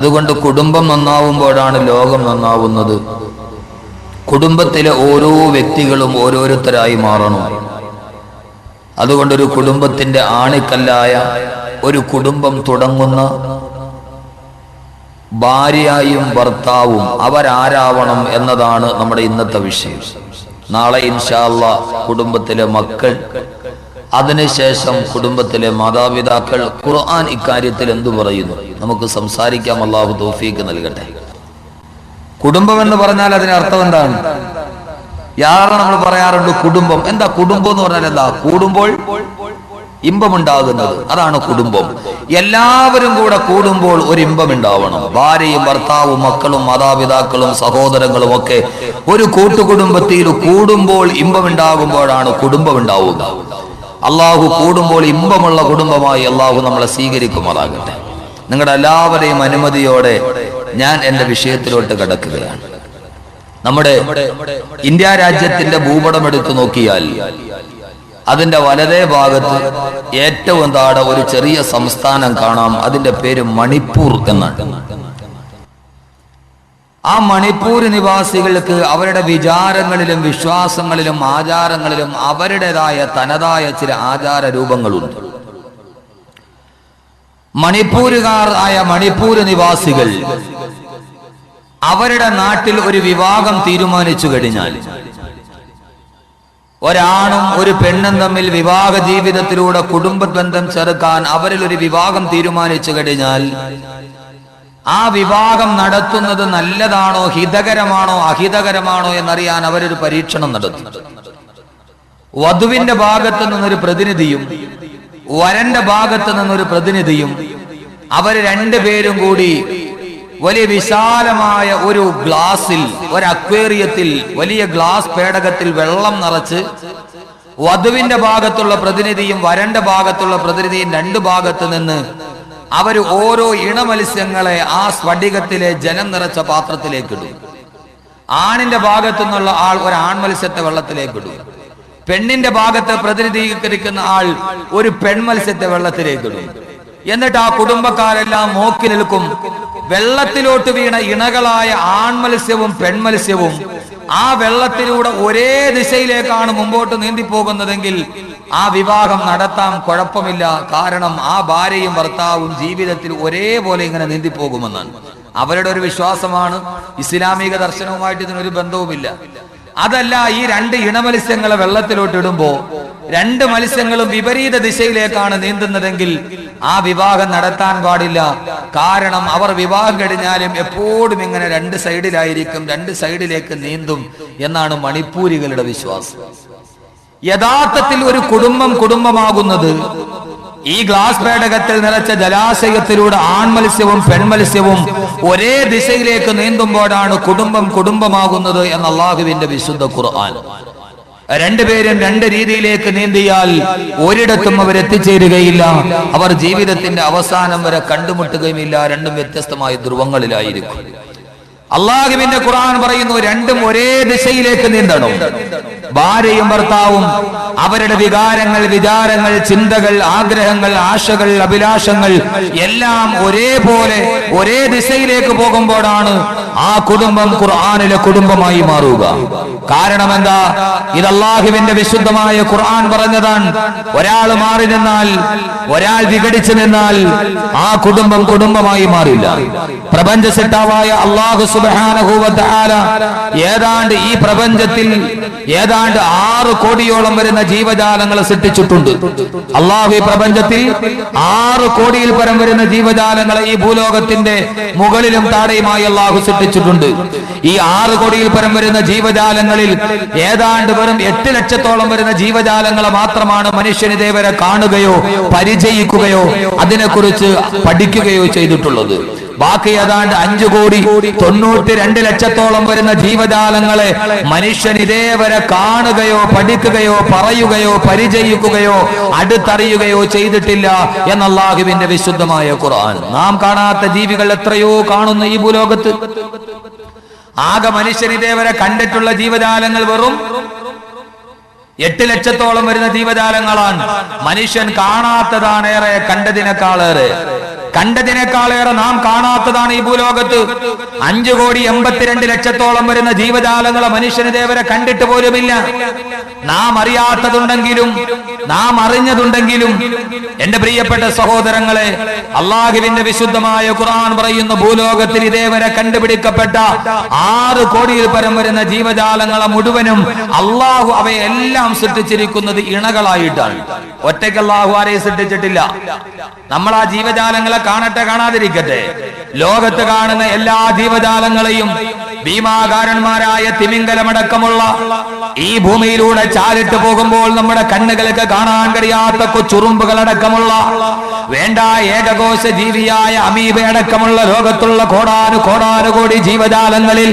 അതുകൊണ്ട് കുടുംബം നന്നാവുമ്പോഴാണ് ലോകം നന്നാവുന്നത്. കുടുംബത്തിലെ ഓരോ വ്യക്തികളും ഓരോരുത്തരായി മാറണം. അതുകൊണ്ടൊരു കുടുംബത്തിന്റെ ആണിക്കല്ലായ ഒരു കുടുംബം തുടങ്ങുന്ന ഭാര്യയും ഭർത്താവും അവരാരാവണം എന്നതാണ് നമ്മുടെ ഇന്നത്തെ വിഷയം. നാളെ ഇൻഷാ അല്ലാഹ് കുടുംബത്തിലെ മക്കൾ, അതിനുശേഷം കുടുംബത്തിലെ മാതാപിതാക്കൾ. ഖുർആൻ ഇക്കാര്യത്തിൽ എന്തു പറയുന്നു നമുക്ക് സംസാരിക്കാം. അല്ലാഹു തൗഫീഖ് നൽകട്ടെ. കുടുംബം എന്ന് പറഞ്ഞാൽ അതിനർത്ഥം എന്താണ്? നമ്മൾ പറയാറുണ്ട് കുടുംബം. എന്താ കുടുംബം എന്ന് പറഞ്ഞാൽ എന്താ? കൂടുമ്പോൾ ഇമ്പമുണ്ടാകുന്നത്, അതാണ് കുടുംബം. എല്ലാവരും കൂടെ കൂടുമ്പോൾ ഒരു ഇമ്പമുണ്ടാവണം. ഭാര്യയും ഭർത്താവും മക്കളും മാതാപിതാക്കളും സഹോദരങ്ങളും ഒക്കെ ഒരു കൂട്ടുകുടുംബത്തിൽ കൂടുമ്പോൾ ഇമ്പമുണ്ടാകുമ്പോഴാണ് കുടുംബം ഉണ്ടാവുക. അള്ളാഹു കൂടുമ്പോൾ ഇമ്പമുള്ള കുടുംബമായി അള്ളാഹു നമ്മളെ സ്വീകരിക്കുമാറാകട്ടെ. നിങ്ങളുടെ എല്ലാവരെയും അനുമതിയോടെ ഞാൻ എൻ്റെ വിഷയത്തിലോട്ട് കടക്കുകയാണ്. നമ്മുടെ ഇന്ത്യ രാജ്യത്തിന്റെ ഭൂപടം എടുത്തു നോക്കിയാൽ അതിന്റെ വലതേ ഭാഗത്ത് ഏറ്റവും താഴെ ഒരു ചെറിയ സംസ്ഥാനം കാണാം. അതിന്റെ പേര് മണിപ്പൂർ എന്നാണ്. ആ മണിപ്പൂർ നിവാസികൾക്ക് അവരുടെ വിചാരങ്ങളിലും വിശ്വാസങ്ങളിലും ആചാരങ്ങളിലും അവരുടേതായ തനതായ ചില ആചാര രൂപങ്ങളുണ്ട്. മണിപ്പൂരുകാർ ആയ മണിപ്പൂർ നിവാസികൾ അവരുടെ നാട്ടിൽ ഒരു വിവാഹം തീരുമാനിച്ചു കഴിഞ്ഞാൽ, ഒരാണും ഒരു പെണ്ണും തമ്മിൽ വിവാഹ ജീവിതത്തിലൂടെ കുടുംബ ബന്ധം ചേർക്കാൻ അവരിൽ ഒരു വിവാഹം തീരുമാനിച്ചു കഴിഞ്ഞാൽ, ആ വിവാഹം നടത്തുന്നത് നല്ലതാണോ, ഹിതകരമാണോ അഹിതകരമാണോ എന്നറിയാൻ അവരൊരു പരീക്ഷണം നടത്തും. വധുവിന്റെ ഭാഗത്ത് നിന്നൊരു പ്രതിനിധിയും വരന്റെ ഭാഗത്ത് നിന്നൊരു പ്രതിനിധിയും അവർ രണ്ടുപേരും കൂടി വലിയ വിശാലമായ ഒരു ഗ്ലാസിൽ, ഒരു അക്വേറിയത്തിൽ, വലിയ ഗ്ലാസ് പേടകത്തിൽ വെള്ളം നിറച്ച് വധുവിന്റെ ഭാഗത്തുള്ള പ്രതിനിധിയും വരന്റെ ഭാഗത്തുള്ള പ്രതിനിധിയും രണ്ടു ഭാഗത്ത് നിന്ന് അവർ ഓരോ ഇണമത്സ്യങ്ങളെ ആ സ്ഫടികത്തിലെ ജലം നിറച്ച പാത്രത്തിലേക്ക് ഇടും. ആണിന്റെ ഭാഗത്തു നിന്നുള്ള ആൾ ഒരു ആൺമത്സ്യത്തെ വെള്ളത്തിലേക്ക് ഇടും. പെണ്ണിന്റെ ഭാഗത്ത് പ്രതിനിധീകരിക്കുന്ന ആൾ ഒരു പെൺമത്സ്യത്തെ വെള്ളത്തിലേക്ക് ഇടും. എന്നിട്ട് ആ കുടുംബക്കാരെല്ലാം നോക്കി നിൽക്കും. വെള്ളത്തിലോട്ട് വീണ ഇണകളായ ആൺമത്സ്യവും പെൺമത്സ്യവും ആ വെള്ളത്തിലൂടെ ഒരേ ദിശയിലേക്കാണ് മുമ്പോട്ട് നീന്തിപ്പോകുന്നതെങ്കിൽ ആ വിവാഹം നടത്താം, കുഴപ്പമില്ല. കാരണം ആ ഭാര്യയും ഭർത്താവും ജീവിതത്തിൽ ഒരേപോലെ ഇങ്ങനെ നീന്തിപ്പോകുമെന്നാണ് അവരുടെ ഒരു വിശ്വാസമാണ്. ഇസ്ലാമിക ദർശനവുമായിട്ട് ഇതിനൊരു ബന്ധവുമില്ല. അതല്ല, ഈ രണ്ട് ഇണമത്സ്യങ്ങളെ വെള്ളത്തിലോട്ട് ഇടുമ്പോ രണ്ട് മത്സ്യങ്ങളും വിപരീത ദിശയിലേക്കാണ് നീന്തുന്നതെങ്കിൽ ആ വിവാഹം നടത്താൻ പാടില്ല. കാരണം അവർ വിവാഹം കഴിഞ്ഞാലും എപ്പോഴും ഇങ്ങനെ രണ്ട് സൈഡിലായിരിക്കും, രണ്ട് സൈഡിലേക്ക് നീന്തും എന്നാണ് മണിപ്പൂരികളുടെ വിശ്വാസം. യഥാർത്ഥത്തിൽ ഒരു കുടുംബം കുടുംബമാകുന്നത് ഈ ഗ്ലാസ് പേടകത്തിൽ നിറച്ച ജലാശയത്തിലൂടെ ആൺമത്സ്യവും പെൺമത്സ്യവും ഒരേ ദിശയിലേക്ക് നീന്തുമ്പോഴാണ് കുടുംബം കുടുംബമാകുന്നത് എന്ന അല്ലാഹുവിന്റെ വിശുദ്ധ ഖുർആൻ. രണ്ടുപേരും രണ്ട് രീതിയിലേക്ക് നീന്തിയാൽ ഒരിടത്തും അവർ എത്തിച്ചേരുകയില്ല. അവർ ജീവിതത്തിന്റെ അവസാനം വരെ കണ്ടുമുട്ടുകയുമില്ല. രണ്ടും വ്യത്യസ്തമായ ധ്രുവങ്ങളിലായിരിക്കും. അല്ലാഹുവിന്റെ ഖുർആൻ പറയുന്നു, രണ്ടും ഒരേ ദിശയിലേക്ക് നീന്തണം. ഭാര്യയും ഭർത്താവും അവരുടെ വികാരങ്ങൾ, വിചാരങ്ങൾ, ചിന്തകൾ, ആഗ്രഹങ്ങൾ, ആശകൾ, അഭിലാഷങ്ങൾ എല്ലാം ഒരേപോലെ ഒരേ ദിശയിലേക്ക് പോകുമ്പോഴാണ് ആ കുടുംബം ഖുർആനിലെ കുടുംബമായി മാറുക. കാരണം എന്താ? ഇത് അല്ലാഹുവിന്റെ വിശുദ്ധമായ ഖുർആൻ പറഞ്ഞതാണ്. ഒരാൾ മാറി നിന്നാൽ, ഒരാൾ വിഘടിച്ചു നിന്നാൽ ആ കുടുംബം കുടുംബമായി മാറില്ല. പ്രപഞ്ച സിട്ടാവായ അല്ലാഹു സുബ്ഹാനഹു വ തആല ഏതാണ്ട് ഈ പ്രപഞ്ചത്തിൽ ഏതാണ്ട് 6 കോടിയോളം വരുന്ന ജീവജാലങ്ങളെ സൃഷ്ടിച്ചിട്ടുണ്ട്. അല്ലാഹു ഈ പ്രപഞ്ചത്തിൽ 6 കോടിയിൽ പരം വരുന്ന ജീവജാലങ്ങളെ ഈ ഭൂലോകത്തിന്റെ മുകളിലും താഴെയുമായി അല്ലാഹു സൃഷ്ടിച്ചിട്ടുണ്ട്. ഈ 6 കോടിയിൽ പരം വരുന്ന ജീവജാലങ്ങളിൽ ഏതാണ്ട് വെറും 8 ലക്ഷത്തോളം വരുന്ന ജീവജാലങ്ങളെ മാത്രമാണ് മനുഷ്യൻ ഇതേവരെ കാണുകയോ പരിചയിക്കുകയോ അതിനെക്കുറിച്ച് പഠിക്കുകയോ ചെയ്തിട്ടുള്ളത്. ബാക്കി ഏതാണ്ട് 5,92,00,000 വരുന്ന ജീവജാലങ്ങളെ മനുഷ്യൻ ഇതേവരെ കാണുകയോ പഠിക്കുകയോ പറയുകയോ പരിചയിക്കുകയോ അടുത്തറിയുകയോ ചെയ്തിട്ടില്ല എന്ന അല്ലാഹുവിന്റെ വിശുദ്ധമായ ഖുർആൻ. നാം കാണാത്ത ജീവികൾ എത്രയോ കാണുന്നു ഈ ഭൂലോകത്ത്. ആകെ മനുഷ്യൻ ഇതേവരെ കണ്ടിട്ടുള്ള ജീവജാലങ്ങൾ വെറും 8 ലക്ഷത്തോളം വരുന്ന ജീവജാലങ്ങളാണ്. മനുഷ്യൻ കാണാത്തതാണ് ഏറെ, കണ്ടതിനേക്കാളേറെ. കണ്ടതിനേക്കാളേറെ നാം കാണാത്തതാണ് ഈ ഭൂലോകത്ത്. 5,82,00,000 വരുന്ന ജീവജാലങ്ങളെ മനുഷ്യന് ഇതേവരെ കണ്ടിട്ട് പോലുമില്ല. നാം അറിയാത്തതുണ്ടെങ്കിലും നാം അറിഞ്ഞതുണ്ടെങ്കിലും എന്റെ പ്രിയപ്പെട്ട സഹോദരങ്ങളെ, അള്ളാഹുവിന്റെ വിശുദ്ധമായ ഖുർആൻ പറയുന്ന ഭൂലോകത്തിൽ ഇതേവരെ കണ്ടുപിടിക്കപ്പെട്ട 6 കോടിയിൽ പരം വരുന്ന ജീവജാലങ്ങളെ മുഴുവനും അള്ളാഹു അവയെല്ലാം സൃഷ്ടിച്ചിരിക്കുന്നത് ഇണകളായിട്ടാണ്. ഒറ്റയ്ക്ക് അള്ളാഹു ആരെയും സൃഷ്ടിച്ചിട്ടില്ല. നമ്മൾ ആ ജീവജാലങ്ങളെ കാണട്ടെ കാണാതിരിക്കട്ടെ, ലോകത്ത് കാണുന്ന എല്ലാ ജീവജാലങ്ങളെയും ഭീമാകാരന്മാരായ തിമിംഗലമടക്കമുള്ള ഈ ഭൂമിയിലൂടെ ചാലിട്ട് പോകുമ്പോൾ നമ്മുടെ കണ്ണുകൾക്ക് കാണാൻ കഴിയാത്ത കൊച്ചുറുമ്പുകളടക്കമുള്ള വേണ്ട ഏകകോശ ജീവിയായ അമീബയടക്കമുള്ള ലോകത്തുള്ള കോടാനുകോടി ജീവജാലങ്ങളിൽ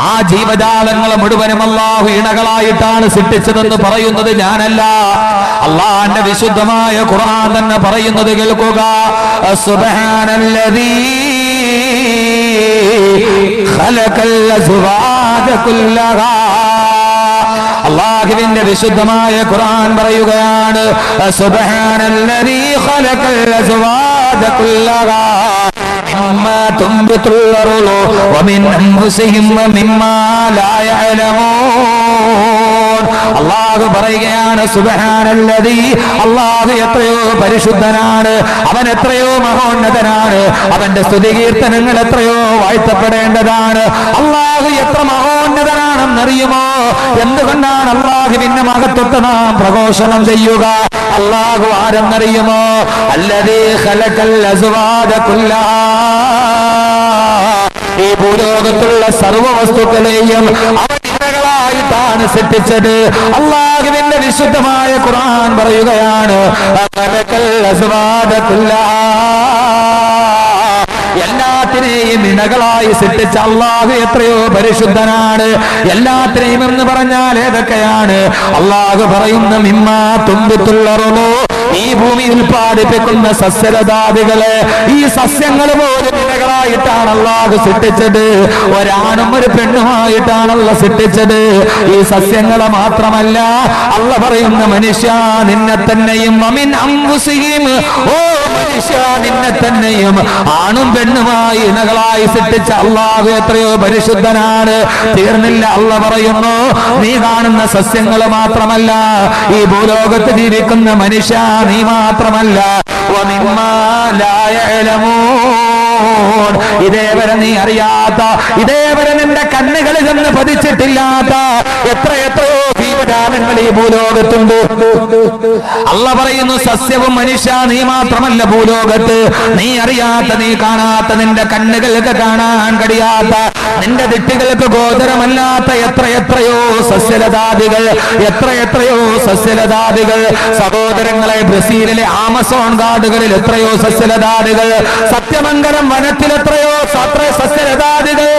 ആ ജീവജാലങ്ങളെ മുഴുവനും അല്ലാഹു ഇണകളായിട്ടാണ് സൃഷ്ടിച്ചതെന്ന് പറയുന്നത് ഞാനല്ല, അല്ലാഹുവിന്റെ വിശുദ്ധമായ ഖുർആൻ തന്നെ പറയുന്നത് കേൾക്കുക. സുബ്ഹാനല്ലദീ ഖലഖൽ അസ്വാദ കുല്ലഹാ. അല്ലാഹുവിന്റെ വിശുദ്ധമായ ഖുർആൻ പറയുകയാണ്, സുബ്ഹാനല്ലദീ ഖലഖൽ അസ്വാദ കുല്ലഹാ മിമ്മാ തുംബിതുൽ അർളു വമിൻ അൻഫുസിഹിം വമിമ്മാ ലാ യഅലമൂൻ. അല്ലാഹു പറയുകയാണ്, സുബ്ഹാനല്ലദീ, അല്ലാഹു എത്രയോ പരിശുദ്ധനാണ്, അവൻ എത്രയോ മഹോന്നതനാണ്, അവന്റെ സ്തുതികീർത്തനങ്ങൾ എത്രയോ വാഴ്ത്തപ്പെടേണ്ടതാണ്. അല്ലാഹു എത്ര മഹോന്നതനാണെന്നറിയുമോ? എന്തുകൊണ്ടാണ് അല്ലാഹുവിന്റെ മഹത്വത്തെ നാം പ്രഘോഷണം ചെയ്യുക? അല്ലാഹു ആരെന്നറിയുമോ? അല്ലദീ ഖലഖൽ അസ്വാദ കുല്ലഹാ. ഈ ഭൂലോകത്തുള്ള സർവ്വ വസ്തുക്കളെയും അവൻ ഇണകളായിട്ടാണ് സൃഷ്ടിച്ചത്. അല്ലാഹുവിന്റെ വിശുദ്ധമായ ഖുർആൻ പറയുകയാണ്, ഖലഖൽ അസ്വാദ കുല്ലഹാ. എല്ലാത്തിനെയും ഇണകളായി സൃഷ്ടിച്ച അല്ലാഹു എത്രയോ പരിശുദ്ധനാണ്. എല്ലാത്തിനെയും എന്ന് പറഞ്ഞാൽ ഏതൊക്കെയാണ്? അല്ലാഹു പറയുന്ന മിമ്മാ തുംബിതുൽ അർളു, ഈ ഭൂമി ഉൽപ്പാദിപ്പിക്കുന്ന സസ്യലതാദികളെ, ഈ സസ്യങ്ങൾ പോലും ഇണകളായിട്ടാണ് അല്ലാഹു സൃഷ്ടിച്ചത്. ഒരാണും ഒരു പെണ്ണുമായിട്ടാണല്ല സൃഷ്ടിച്ചത്. ഈ സസ്യങ്ങളെ മാത്രമല്ല, അല്ലാഹു പറയുന്ന മനുഷ്യ നിന്നെ തന്നെയും വമിൻ അൻഫുസിഹിം, ഓ മനുഷ്യ നിന്നെ തന്നെയും ആണും പെണ്ണുമായി ഇണകളായി സൃഷ്ടിച്ച അല്ലാഹു എത്രയോ പരിശുദ്ധനാണ്. തീർന്നില്ല, അല്ലാഹു പറയുന്നു, നീ കാണുന്ന സസ്യങ്ങൾ മാത്രമല്ല, ഈ ഭൂലോകത്ത് ജീവിക്കുന്ന മനുഷ്യ നീ മാത്രമല്ല, വമിമ്മാ ലാ യഅലമൂൻ, ഇതേവരെ നീ അറിയാത്ത, ഇതേവരെ നിന്റെ കണ്ണുകളിൽ നിന്ന് പതിച്ചിട്ടില്ലാത്ത എത്രയോ ജീവജാലങ്ങൾ ഈ ഭൂലോകത്തുണ്ട്. അല്ലാഹു പറയുന്നു, സസ്യവും മനുഷ്യ നീ മാത്രമല്ല ഭൂലോകത്ത്, നീ അറിയാത്ത, നീ കാണാത്ത, നിന്റെ കണ്ണുകൾക്ക് കാണാൻ കഴിയാത്ത, നിന്റെ ദിട്ടുകൾക്ക് ഗോചരമല്ലാത്ത എത്രയോ സസ്യലതാദികൾ, എത്രയോ സസ്യലതാദികൾ. സഹോദരങ്ങളെ, ബ്രസീലിലെ ആമസോൺ കാടുകളിൽ എത്രയോ സസ്യലതാദികൾ, സത്യമംഗലം വനത്തിൽ എത്രയോ സസ്യലതാദികൾ,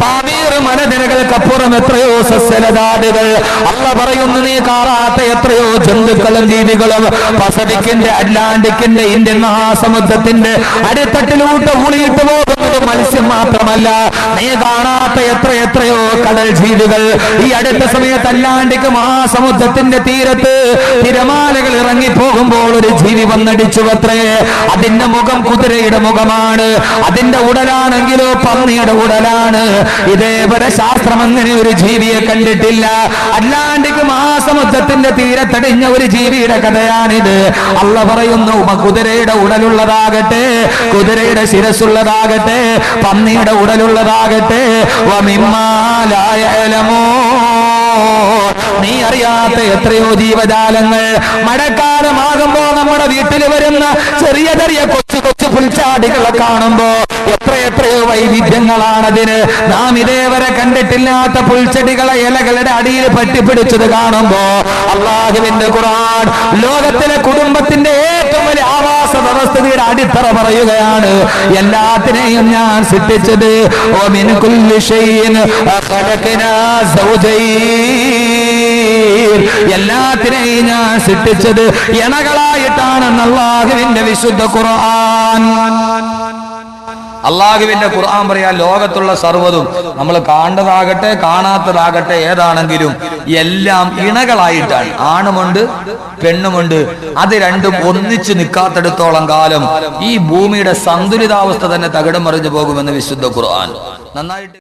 പാമീർ മലനിരകൾക്കപ്പുറം എത്രയോ സസ്യലതാദികൾ. അല്ലാഹു പറയുന്നു, നീ കാണാത്ത എത്രയോ ജന്തുക്കളും ജീവികളും പസഫിക്കിന്റെ, അറ്റ്ലാന്റിക്കിന്റെ, ഇന്ത്യൻ മഹാസമുദ്രത്തിന്റെ അടിത്തട്ടിലൂട്ട് ഊളിയിട്ട് പോകുന്നത് മത്സ്യം മാത്രമല്ല, നീ കാണാത്ത എത്രയോ കടൽ ജീവികൾ. ഈ അടുത്ത സമയത്ത് അറ്റ്ലാന്റിക് മഹാസമുദ്രത്തിന്റെ തീരത്ത് തിരമാലകൾ ഇറങ്ങിപ്പോകുമ്പോൾ ഒരു ജീവി വന്നടിച്ചു അത്രേ. അതിന്റെ മുഖം കുതിരയുടെ മുഖമാണ്, അതിന്റെ ഉടലാണെങ്കിലോ പന്നിയുടെ ഉടലാണ്. ഇതേവരെ ശാസ്ത്രം അങ്ങനെ ഒരു ജീവിയെ കണ്ടിട്ടില്ല. അറ്റ്ലാന്റിക് മഹാസമുദ്രത്തിന്റെ തീരത്തടിഞ്ഞ ഒരു ജീവിയുടെ കഥയാണിത്. അല്ലാഹു പറയുന്നു, കുതിരയുടെ ഉടലുള്ളതാകട്ടെ, കുതിരയുടെ ശിരസുള്ളതാകട്ടെ, പന്നിയുടെ ഉടലുള്ളതാകട്ടെ, വമിമ്മാ ലാ യഅലമൂൻ, നീ അറിയാത്ത എത്രയോ ജീവജാലങ്ങൾ. മഴക്കാലമാകുമ്പോ നമ്മുടെ വീട്ടിൽ വരുന്ന ചെറിയ കൊച്ചു പുൽച്ചാടികളെ കാണുമ്പോ എത്രയോ വൈവിധ്യങ്ങളാണതിന്. നാം ഇതേവരെ കണ്ടിട്ടില്ലാത്ത പുൽച്ചെടികളെ ഇലകളുടെ അടിയിൽ പറ്റിപ്പിടിച്ചത് കാണുമ്പോ അല്ലാഹുവിന്റെ ഖുർആൻ ലോകത്തിലെ കുടുംബത്തിന്റെ ഏറ്റവും വലിയ ആവാസ വ്യവസ്ഥയുടെ അടിത്തറ പറയുകയാണ്. എല്ലാത്തിനെയും ഞാൻ സൃഷ്ടിച്ചത് വമിൻ കുല്ലി ഷൈഇൻ ഖലഖനാ സൗജൈൻ, എല്ലാത്തിനെയും ഞാൻ സൃഷ്ടിച്ചത് ഇണകളായിട്ടാണെന്ന് അല്ലാഹുവിന്റെ വിശുദ്ധ ഖുർആൻ. അള്ളാഹുവിന്റെ ഖുർആൻ പറയാ ലോകത്തുള്ള സർവ്വതും, നമ്മൾ കാണുന്നതാകട്ടെ കാണാത്തതാകട്ടെ ഏതാണെങ്കിലും എല്ലാം ഇണകളായിട്ടാണ്. ആണുമുണ്ട് പെണ്ണുമുണ്ട്. അത് രണ്ടും ഒന്നിച്ച് നിൽക്കാത്തിടത്തോളം കാലം ഈ ഭൂമിയുടെ സന്തുലിതാവസ്ഥ തന്നെ തകിടം മറിഞ്ഞു പോകുമെന്ന് വിശുദ്ധ ഖുർആൻ. നന്നായിട്ട്